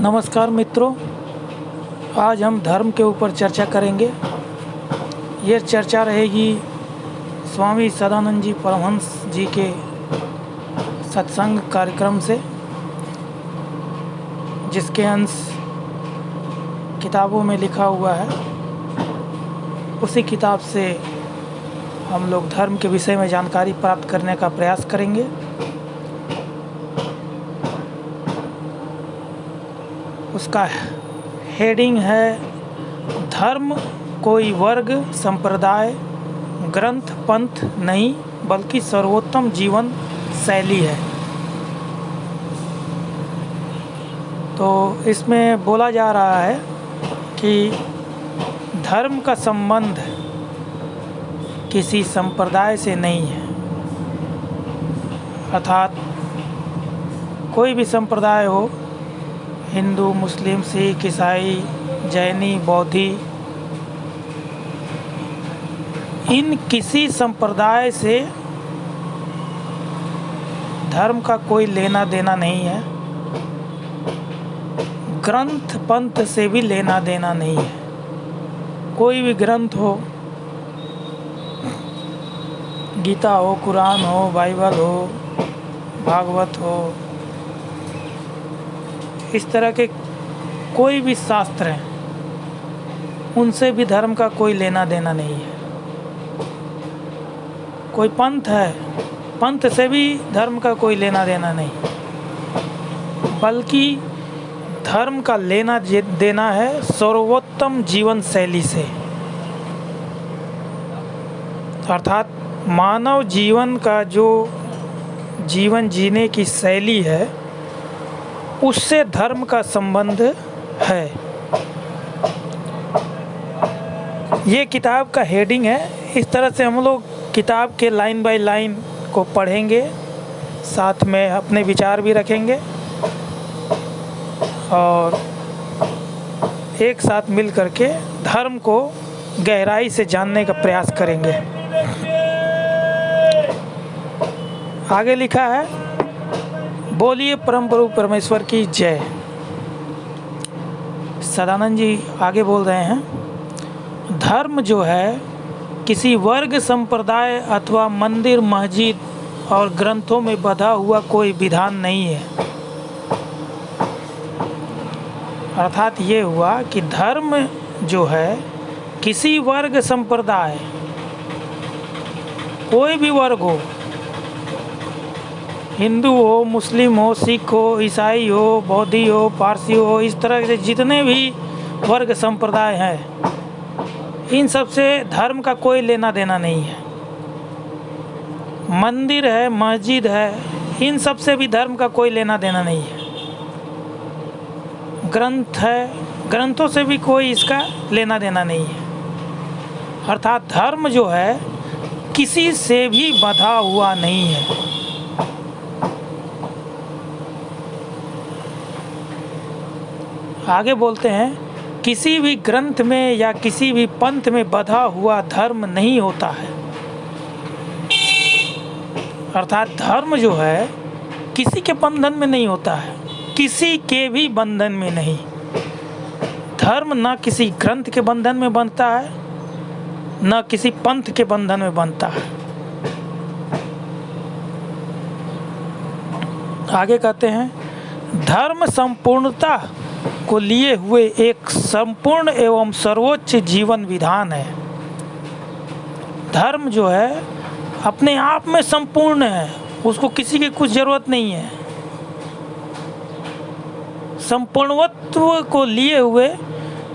नमस्कार मित्रों, आज हम धर्म के ऊपर चर्चा करेंगे। ये चर्चा रहेगी स्वामी सदानंद जी परमहंस जी के सत्संग कार्यक्रम से, जिसके अंश किताबों में लिखा हुआ है। उसी किताब से हम लोग धर्म के विषय में जानकारी प्राप्त करने का प्रयास करेंगे। उसका हेडिंग है धर्म कोई वर्ग संप्रदाय ग्रंथ पंथ नहीं बल्कि सर्वोत्तम जीवन शैली है। तो इसमें बोला जा रहा है कि धर्म का संबंध किसी संप्रदाय से नहीं है, अर्थात कोई भी संप्रदाय हो, हिंदू, मुस्लिम, सिख, ईसाई, जैनी, बौद्धि, इन किसी संप्रदाय से धर्म का कोई लेना देना नहीं है। ग्रंथ पंथ से भी लेना देना नहीं है। कोई भी ग्रंथ हो, गीता हो, कुरान हो, बाइबल हो, भागवत हो, इस तरह के कोई भी शास्त्र हैं, उनसे भी धर्म का कोई लेना देना नहीं है। कोई पंथ है, पंथ से भी धर्म का कोई लेना देना नहीं, बल्कि धर्म का लेना देना है सर्वोत्तम जीवन शैली से, अर्थात मानव जीवन का जो जीवन जीने की शैली है, उससे धर्म का संबंध है। ये किताब का हेडिंग है। इस तरह से हम लोग किताब के लाइन बाय लाइन को पढ़ेंगे, साथ में अपने विचार भी रखेंगे और एक साथ मिल करके धर्म को गहराई से जानने का प्रयास करेंगे। आगे लिखा है, बोलिए परम प्रभु परमेश्वर की जय। सदानंद जी आगे बोल रहे हैं, धर्म जो है किसी वर्ग संप्रदाय अथवा मंदिर मस्जिद और ग्रंथों में बंधा हुआ कोई विधान नहीं है। अर्थात ये हुआ कि धर्म जो है किसी वर्ग संप्रदाय, कोई भी वर्ग हो, हिंदू हो, मुस्लिम हो, सिख हो, ईसाई हो, बौद्धि हो, पारसी हो, इस तरह से जितने भी वर्ग संप्रदाय हैं, इन सब से धर्म का कोई लेना देना नहीं है। मंदिर है, मस्जिद है, इन सब से भी धर्म का कोई लेना देना नहीं है। ग्रंथ है, ग्रंथों से भी कोई इसका लेना देना नहीं है। अर्थात धर्म जो है किसी से भी बंधा हुआ नहीं है। आगे बोलते हैं, किसी भी ग्रंथ में या किसी भी पंथ में बंधा हुआ धर्म नहीं होता है। अर्थात धर्म जो है किसी के बंधन में नहीं होता है, किसी के भी बंधन में नहीं। धर्म न किसी ग्रंथ के बंधन में बंधता है, न किसी पंथ के बंधन में बंधता है। आगे कहते हैं, धर्म संपूर्णता को लिए हुए एक संपूर्ण एवं सर्वोच्च जीवन विधान है। धर्म जो है अपने आप में संपूर्ण है, उसको किसी की कुछ जरूरत नहीं है। संपूर्णत्व को लिए हुए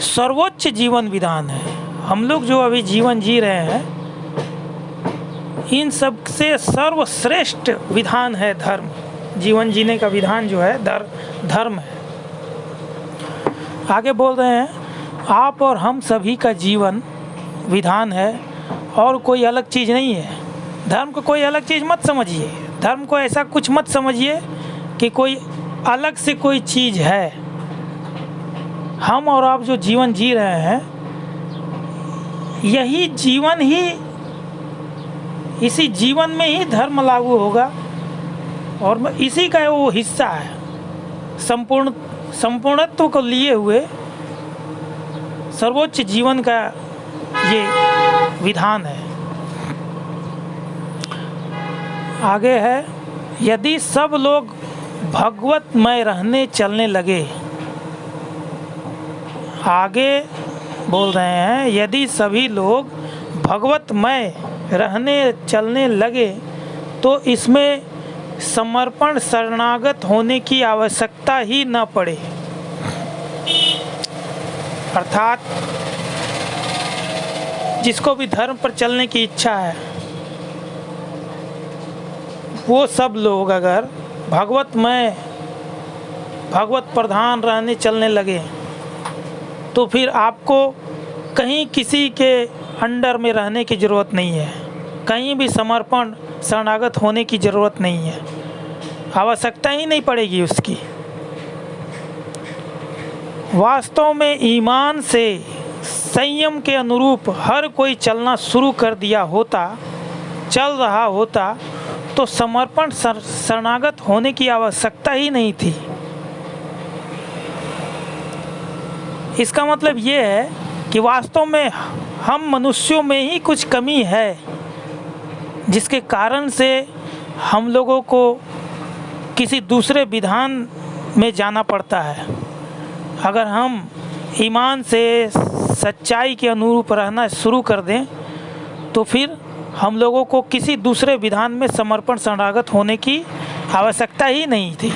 सर्वोच्च जीवन विधान है। हम लोग जो अभी जीवन जी रहे हैं, इन सब से सर्वश्रेष्ठ विधान है धर्म। जीवन जीने का विधान जो है धर्म है। आगे बोल रहे हैं, आप और हम सभी का जीवन विधान है और कोई अलग चीज़ नहीं है। धर्म को कोई अलग चीज़ मत समझिए। धर्म को ऐसा कुछ मत समझिए कि कोई अलग से कोई चीज़ है। हम और आप जो जीवन जी रहे हैं, यही जीवन ही, इसी जीवन में ही धर्म लागू होगा और इसी का वो हिस्सा है। संपूर्णत्व को लिए हुए सर्वोच्च जीवन का ये विधान है। आगे है, यदि सब लोग भगवतमय रहने चलने लगे, आगे बोल रहे हैं, यदि सभी लोग भगवतमय रहने चलने लगे तो इसमें समर्पण शरणागत होने की आवश्यकता ही न पड़े। अर्थात जिसको भी धर्म पर चलने की इच्छा है, वो सब लोग अगर भगवतमय भगवत प्रधान रहने चलने लगे तो फिर आपको कहीं किसी के अंडर में रहने की ज़रूरत नहीं है, कहीं भी समर्पण शरणागत होने की ज़रूरत नहीं है, आवश्यकता ही नहीं पड़ेगी उसकी। वास्तव में ईमान से संयम के अनुरूप हर कोई चलना शुरू कर दिया होता, चल रहा होता, तो समर्पण शरणागत होने की आवश्यकता ही नहीं थी। इसका मतलब ये है कि वास्तव में हम मनुष्यों में ही कुछ कमी है, जिसके कारण से हम लोगों को किसी दूसरे विधान में जाना पड़ता है। अगर हम ईमान से सच्चाई के अनुरूप रहना शुरू कर दें तो फिर हम लोगों को किसी दूसरे विधान में समर्पण शरणागत होने की आवश्यकता ही नहीं थी।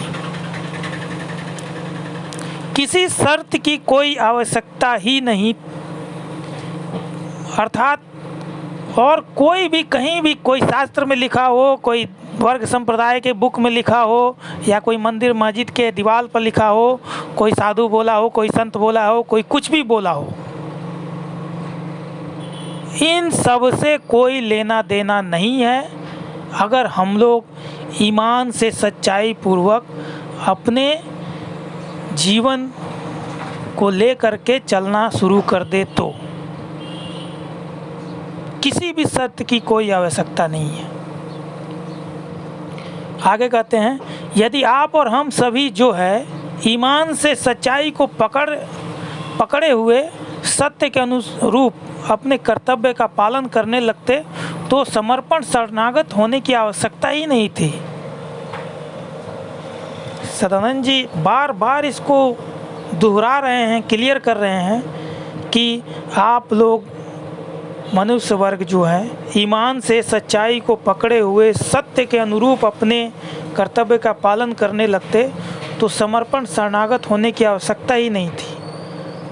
किसी शर्त की कोई आवश्यकता ही नहीं, अर्थात और कोई भी कहीं भी कोई शास्त्र में लिखा हो, कोई वर्ग संप्रदाय के बुक में लिखा हो, या कोई मंदिर मस्जिद के दीवार पर लिखा हो, कोई साधु बोला हो, कोई संत बोला हो, कोई कुछ भी बोला हो, इन सब से कोई लेना देना नहीं है। अगर हम लोग ईमान से सच्चाई पूर्वक अपने जीवन को लेकर के चलना शुरू कर दे तो किसी भी शर्त की कोई आवश्यकता नहीं है। आगे कहते हैं, यदि आप और हम सभी जो है ईमान से सच्चाई को पकड़े हुए सत्य के अनुरूप अपने कर्तव्य का पालन करने लगते तो समर्पण शरणागत होने की आवश्यकता ही नहीं थी। सदानंद जी बार बार इसको दोहरा रहे हैं, क्लियर कर रहे हैं कि आप लोग मनुष्य वर्ग जो है ईमान से सच्चाई को पकड़े हुए सत्य के अनुरूप अपने कर्तव्य का पालन करने लगते तो समर्पण शरणागत होने की आवश्यकता ही नहीं थी।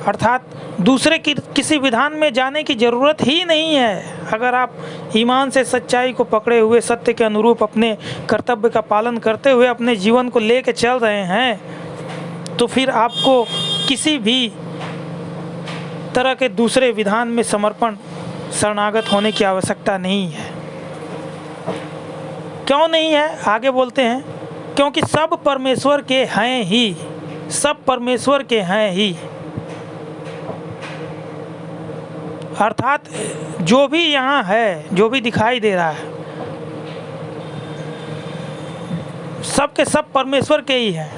अर्थात दूसरे किसी विधान में जाने की ज़रूरत ही नहीं है। अगर आप ईमान से सच्चाई को पकड़े हुए सत्य के अनुरूप अपने कर्तव्य का पालन करते हुए अपने जीवन को लेकर चल रहे हैं तो फिर आपको किसी भी तरह के दूसरे विधान में समर्पण शरणागत होने की आवश्यकता नहीं है। क्यों नहीं है? आगे बोलते हैं, क्योंकि सब परमेश्वर के हैं ही, सब परमेश्वर के हैं ही। अर्थात जो भी यहाँ है, जो भी दिखाई दे रहा है, सब के सब परमेश्वर के ही हैं।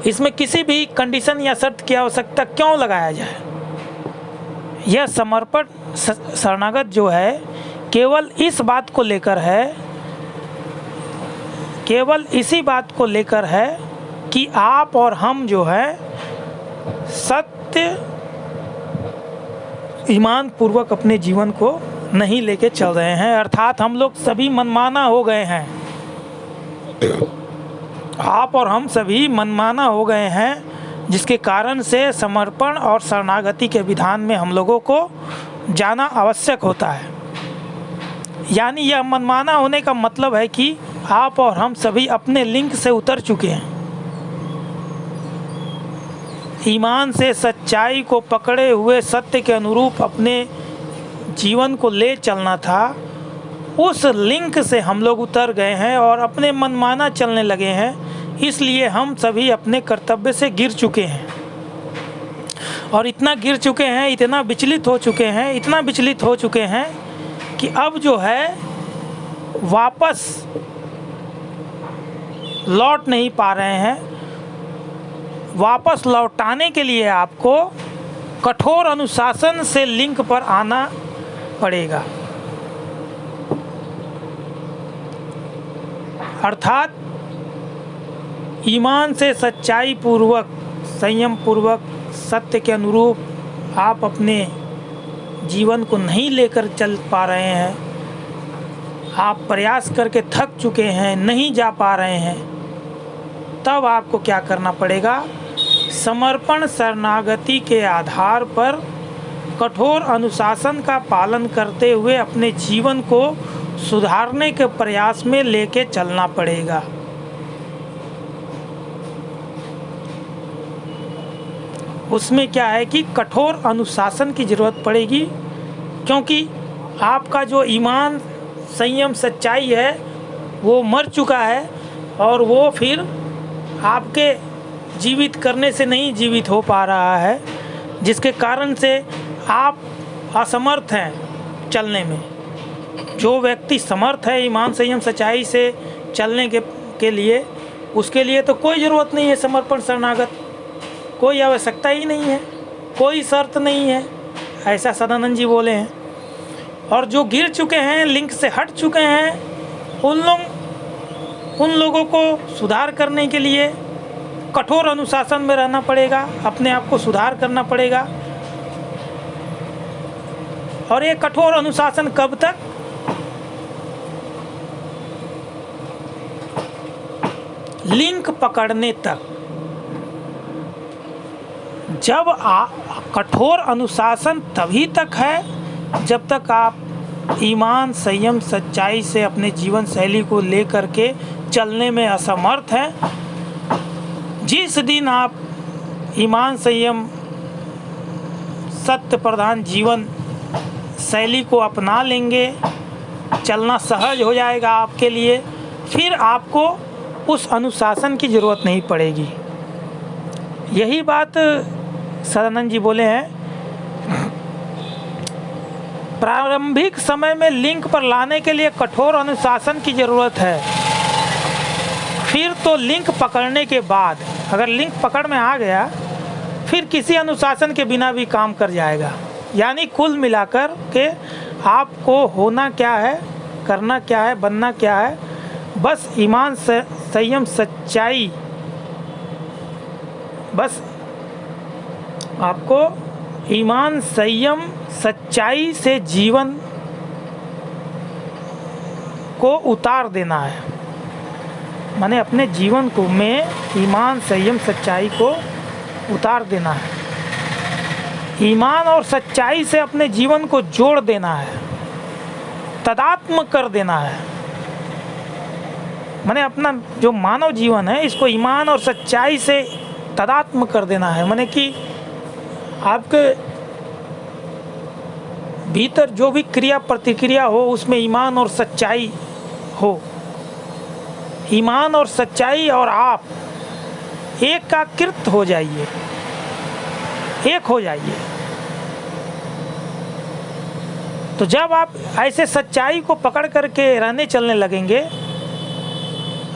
इसमें किसी भी कंडीशन या शर्त की आवश्यकता क्यों लगाया जाए? यह समर्पण शरणागत जो है केवल इस बात को लेकर है, केवल इसी बात को लेकर है कि आप और हम जो है सत्य ईमान पूर्वक अपने जीवन को नहीं लेके चल रहे हैं। अर्थात हम लोग सभी मनमाना हो गए हैं, आप और हम सभी मनमाना हो गए हैं, जिसके कारण से समर्पण और शरणागति के विधान में हम लोगों को जाना आवश्यक होता है। यानी यह मनमाना होने का मतलब है कि आप और हम सभी अपने लिंक से उतर चुके हैं। ईमान से सच्चाई को पकड़े हुए सत्य के अनुरूप अपने जीवन को ले चलना था, उस लिंक से हम लोग उतर गए हैं और अपने मनमाना चलने लगे हैं। इसलिए हम सभी अपने कर्तव्य से गिर चुके हैं और इतना गिर चुके हैं, इतना विचलित हो चुके हैं, इतना विचलित हो चुके हैं कि अब जो है वापस लौट नहीं पा रहे हैं, वापस लौटाने के लिए आपको कठोर अनुशासन से लिंक पर आना पड़ेगा। अर्थात ईमान से सच्चाई पूर्वक, संयम पूर्वक, सत्य के अनुरूप आप अपने जीवन को नहीं लेकर चल पा रहे हैं, आप प्रयास करके थक चुके हैं, नहीं जा पा रहे हैं, तब आपको क्या करना पड़ेगा? समर्पण शरणागति के आधार पर कठोर अनुशासन का पालन करते हुए अपने जीवन को सुधारने के प्रयास में लेके चलना पड़ेगा। उसमें क्या है कि कठोर अनुशासन की ज़रूरत पड़ेगी, क्योंकि आपका जो ईमान, संयम, सच्चाई है वो मर चुका है और वो फिर आपके जीवित करने से नहीं जीवित हो पा रहा है, जिसके कारण से आप असमर्थ हैं चलने में। जो व्यक्ति समर्थ है ईमान, संयम, सच्चाई से चलने के लिए, उसके लिए तो कोई ज़रूरत नहीं है समर्पण शरणागत, कोई आवश्यकता ही नहीं है, कोई शर्त नहीं है, ऐसा सदानंद जी बोले हैं। और जो गिर चुके हैं, लिंक से हट चुके हैं, उन लोगों को सुधार करने के लिए कठोर अनुशासन में रहना पड़ेगा, अपने आप को सुधार करना पड़ेगा। और ये कठोर अनुशासन कब तक? लिंक पकड़ने तक। जब कठोर अनुशासन तभी तक है जब तक आप ईमान, संयम, सच्चाई से अपने जीवन शैली को लेकर के चलने में असमर्थ हैं। जिस दिन आप ईमान, संयम, सत्य प्रधान जीवन शैली को अपना लेंगे, चलना सहज हो जाएगा आपके लिए, फिर आपको उस अनुशासन की ज़रूरत नहीं पड़ेगी। यही बात सदानंद जी बोले हैं। प्रारंभिक समय में लिंक पर लाने के लिए कठोर अनुशासन की ज़रूरत है, फिर तो लिंक पकड़ने के बाद, अगर लिंक पकड़ में आ गया, फिर किसी अनुशासन के बिना भी काम कर जाएगा। यानी कुल मिलाकर के आपको होना क्या है, करना क्या है, बनना क्या है? बस ईमान, संयम, सच्चाई, बस आपको ईमान, संयम, सच्चाई से जीवन को उतार देना है। माने अपने जीवन को में ईमान, संयम, सच्चाई को उतार देना है। ईमान और सच्चाई से अपने जीवन को जोड़ देना है, तदात्म कर देना है। माने अपना जो मानव जीवन है, इसको ईमान और सच्चाई से तदात्म कर देना है। माने कि आपके भीतर जो भी क्रिया प्रतिक्रिया हो, उसमें ईमान और सच्चाई हो। ईमान और सच्चाई और आप एकाकृत हो जाइए, एक हो जाइए। तो जब आप ऐसे सच्चाई को पकड़ करके रहने चलने लगेंगे,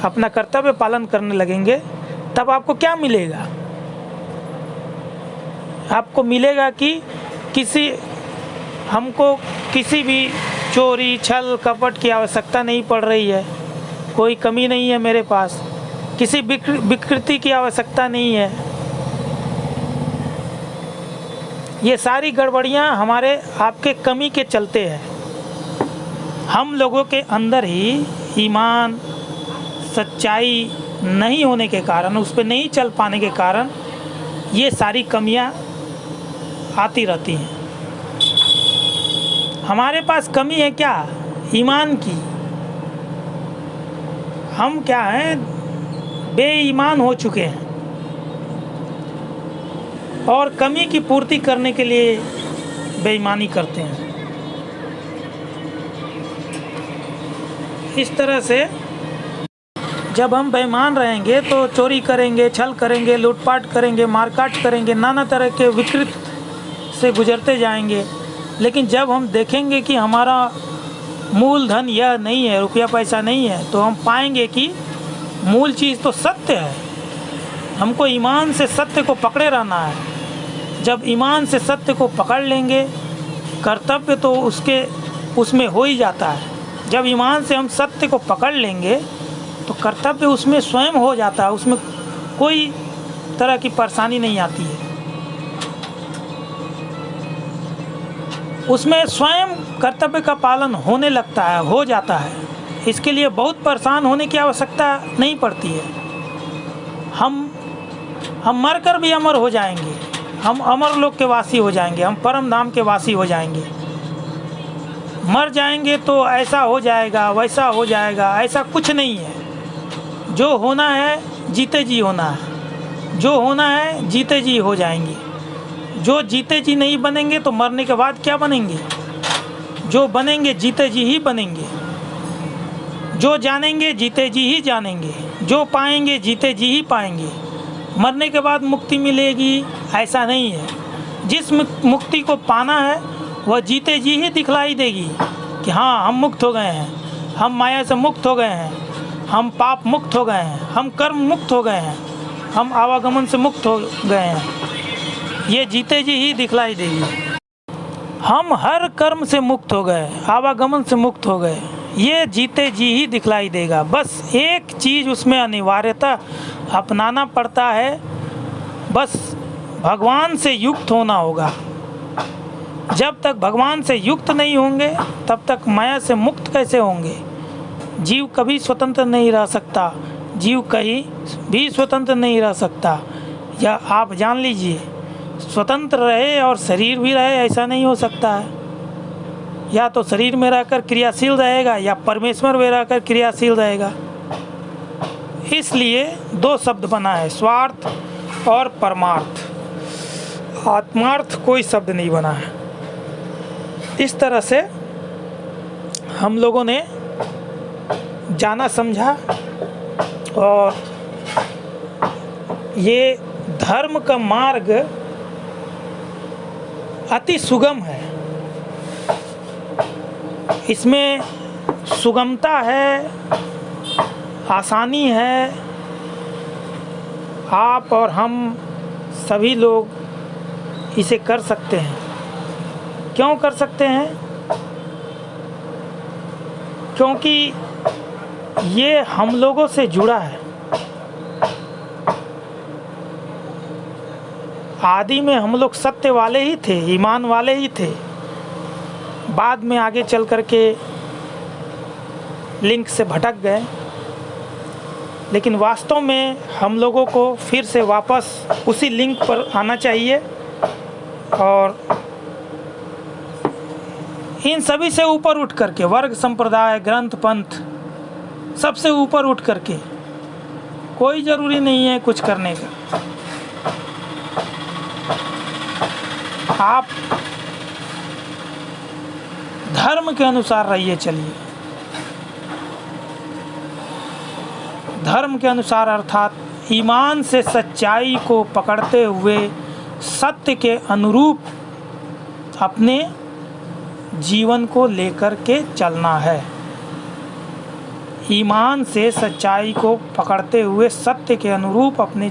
अपना कर्तव्य पालन करने लगेंगे, तब आपको क्या मिलेगा? आपको मिलेगा कि हमको किसी भी चोरी, छल, कपट की आवश्यकता नहीं पड़ रही है, कोई कमी नहीं है मेरे पास, किसी विकृति की आवश्यकता नहीं है। ये सारी गड़बड़ियाँ हमारे आपके कमी के चलते हैं। हम लोगों के अंदर ही ईमान, सच्चाई नहीं होने के कारण, उस पर नहीं चल पाने के कारण ये सारी कमियां आती रहती हैं। हमारे पास कमी है क्या? ईमान की। हम क्या हैं? बेईमान हो चुके हैं और कमी की पूर्ति करने के लिए बेईमानी करते हैं। इस तरह से जब हम बेईमान रहेंगे तो चोरी करेंगे, छल करेंगे, लूटपाट करेंगे, मारकाट करेंगे, नाना तरह के विकृत से गुजरते जाएंगे। लेकिन जब हम देखेंगे कि हमारा मूलधन यह नहीं है, रुपया पैसा नहीं है, तो हम पाएंगे कि मूल चीज़ तो सत्य है। हमको ईमान से सत्य को पकड़े रहना है। जब ईमान से सत्य को पकड़ लेंगे, कर्तव्य तो उसमें हो ही जाता है। जब ईमान से हम सत्य को पकड़ लेंगे तो कर्तव्य उसमें स्वयं हो जाता है, उसमें कोई तरह की परेशानी नहीं आती है। उसमें स्वयं कर्तव्य का पालन होने लगता है, हो जाता है। इसके लिए बहुत परेशान होने की आवश्यकता नहीं पड़ती है। हम मरकर भी अमर हो जाएंगे, हम अमर लोक के वासी हो जाएंगे, हम परम धाम के वासी हो जाएंगे। मर जाएंगे तो ऐसा हो जाएगा, वैसा हो जाएगा, ऐसा कुछ नहीं है। जो होना है जीते जी होना है, जो होना है जीते जी हो जाएंगे। जो जीते जी नहीं बनेंगे तो मरने के बाद क्या बनेंगे? जो बनेंगे जीते जी ही बनेंगे। जो जानेंगे जीते जी ही जानेंगे, जो पाएंगे जीते जी ही पाएंगे। मरने के बाद मुक्ति मिलेगी ऐसा नहीं है। जिस मुक्ति को पाना है वह जीते जी ही दिखलाई देगी कि हाँ हम मुक्त हो गए हैं, हम माया से मुक्त हो गए हैं, हम पाप मुक्त हो गए हैं, हम कर्म मुक्त हो गए हैं, हम आवागमन से मुक्त हो गए हैं। ये जीते जी ही दिखलाई देगी। हम हर कर्म से मुक्त हो गए, आवागमन से मुक्त हो गए, ये जीते जी ही दिखलाई देगा। बस एक चीज़ उसमें अनिवार्यता अपनाना पड़ता है, बस भगवान से युक्त होना होगा। जब तक भगवान से युक्त नहीं होंगे तब तक माया से मुक्त कैसे होंगे? जीव कभी स्वतंत्र नहीं रह सकता, जीव कहीं भी स्वतंत्र नहीं रह सकता। या आप जान लीजिए, स्वतंत्र रहे और शरीर भी रहे ऐसा नहीं हो सकता है। या तो शरीर में रहकर क्रियाशील रहेगा या परमेश्वर में रहकर क्रियाशील रहेगा। इसलिए दो शब्द बना है, स्वार्थ और परमार्थ। आत्मार्थ कोई शब्द नहीं बना है। इस तरह से हम लोगों ने जाना समझा और ये धर्म का मार्ग अति सुगम है। इसमें सुगमता है, आसानी है। आप और हम सभी लोग इसे कर सकते हैं। क्यों कर सकते हैं? क्योंकि ये हम लोगों से जुड़ा है। आदि में हम लोग सत्य वाले ही थे, ईमान वाले ही थे। बाद में आगे चल कर के लिंक से भटक गए, लेकिन वास्तव में हम लोगों को फिर से वापस उसी लिंक पर आना चाहिए और इन सभी से ऊपर उठ करके, वर्ग, संप्रदाय, ग्रंथ, पंथ, सबसे ऊपर उठ करके, कोई ज़रूरी नहीं है कुछ करने का। आप धर्म के अनुसार रहिए, चलिए धर्म के अनुसार, अर्थात ईमान से सच्चाई को पकड़ते हुए सत्य के अनुरूप अपने जीवन को लेकर के चलना है। ईमान से सच्चाई को पकड़ते हुए सत्य के अनुरूप अपने